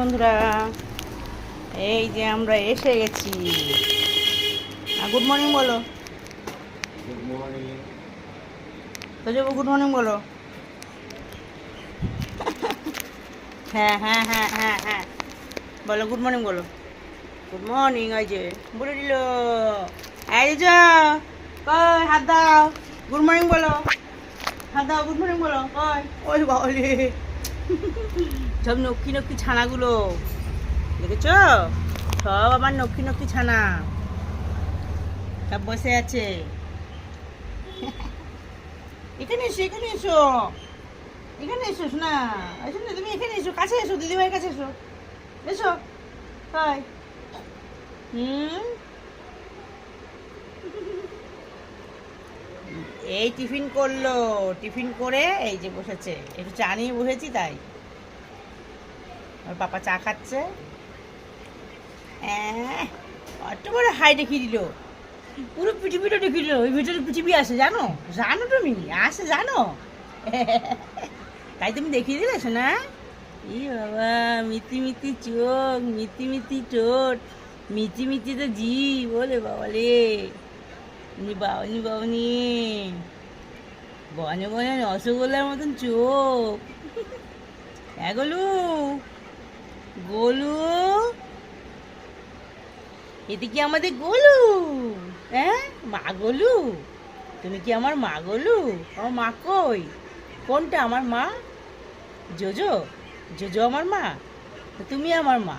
বন্ধুরা, এই যে আমরা এসে গেছি। গুড মর্নিং বলো। Good morning. তো যাবো গুড মর্নিং বলো। হ্যাঁ হ্যাঁ হ্যাঁ হ্যাঁ হ্যাঁ বলো, গুড মর্নিং বলো। Good morning. এই যে বলে দিল। এই যে কই হাত দাও, গুড মর্নিং বলো। হাত দাও, গুড মর্নিং বলো। কই ওই বাবলে সব নক্ষী নক্ষী ছানাগুলো দেখেছ? সব আমার নক্ষী নক্ষী ছানা সব বসে আছে। এখানে এসো, এখানে এসো, এখানে এসো না। এসো না, তুমি এখানে এসো, কাছে এসো, দিদিভাইয়ের কাছে এসো। এসো তাই। এই টিফিন করলো, টিফিন করে এই যে বসেছে, একটু চা নিয়ে বসেছি তাই। আর পাপা চা খাচ্ছে। অত বড় হাই দেখিয়ে দিল, পুরো পৃথিবীটা দেখিয়ে দিল। ওই ভিতরে পৃথিবী আসে, জানো? জানো তুমি আসে, জানো? তাই তুমি দেখিয়ে দিলে শোনা। ই বাবা, মিটি মিটি চোখ, মিটি মিটি ঠোঁট, মিটি মিটি তো জি বলে বাবালে। বাবনি বাবনি, বনে বনে রসগোল্লার মতন চোখ। গোলু, গোলু, এতে কি আমাদের গোলু? হ্যাঁ মা গোলু, তুমি কি আমার মা গোলু? আমার মা কই? কোনটা আমার মা? জোজো, জোজো আমার মা? তুমি আমার মা?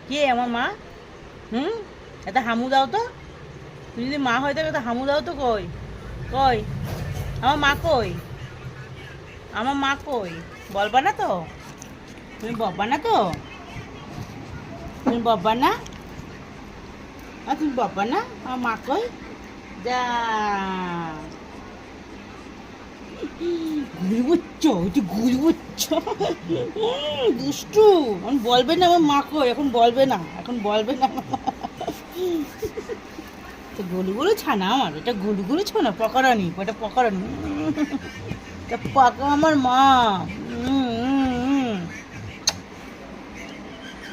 কে আমার মা? এটা হামু দাও তো। তুমি যদি মা হয়ে থাকে তো হামু দাও তো। কই কই আমার মা কই? আমার মা কই? বলবা না তো? তুমি বলবা না তো? তুমি বলবা না? তুমি বলবা না আমার মা কই? যা ঘুরি বুচ্ছ, ওইটি ঘুরি বুচ্ছ, দুষ্টু। এখন বলবে না আমার মা কই, এখন বলবে না, এখন বলবে না। তো গলু গলু ছানা আমার, এটা গলু গলু ছানা, পকড়ানি, ওটা পকড়ানি। এটা পাকা আমার মা।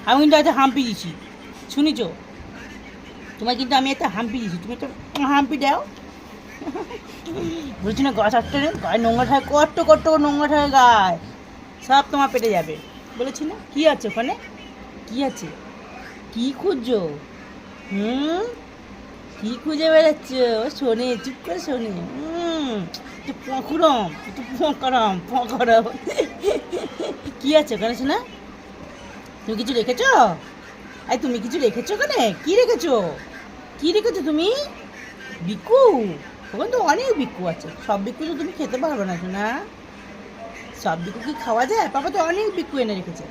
আমি কিন্তু একটা হাম্পি দিছি, শুনিছ? তোমার কিন্তু আমি একটা হাম্পি দিছি, তুমি একটা হাম্পি দাও। বলছি না গাছ আটটা নেই, গায়ে নোংরা থাকে, কত কত নোংরা থাকে গায়ে, সব তোমার পেটে যাবে বলেছি না। কি আছে ওখানে? কি আছে? কি খুঁজছো? কি খুঁজে বেড়াচ্ছ? শোনে, চুপ করে শোনে। তুই পকড়ম, তুই পকড়ম পকড়ম। কি আছে ওখানে শোনা? তুমি কিছু রেখেছো? তুমি কিছু রেখেছো ওখানে? কি রেখেছো? কি রেখেছো তুমি? বিকু? ওখানে তো অনেক বিকু আছে, সব বিকু তো তুমি খেতে পারবে না শোনা। সব বিকু কি খাওয়া যায়? পাপা তো অনেক বিকু এনে রেখেছে,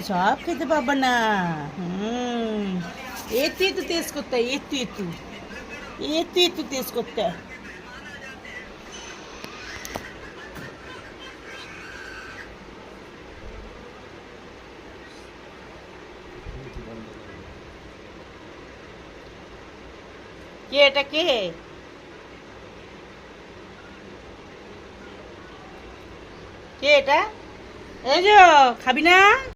সব খেতে পারবে না। একটু একটু টেস্ট করতে হয়, একটু একটু, একটু একটু টেস্ট করতে হয়। কে এটা? কে কে এটা? এই যে খাবি না?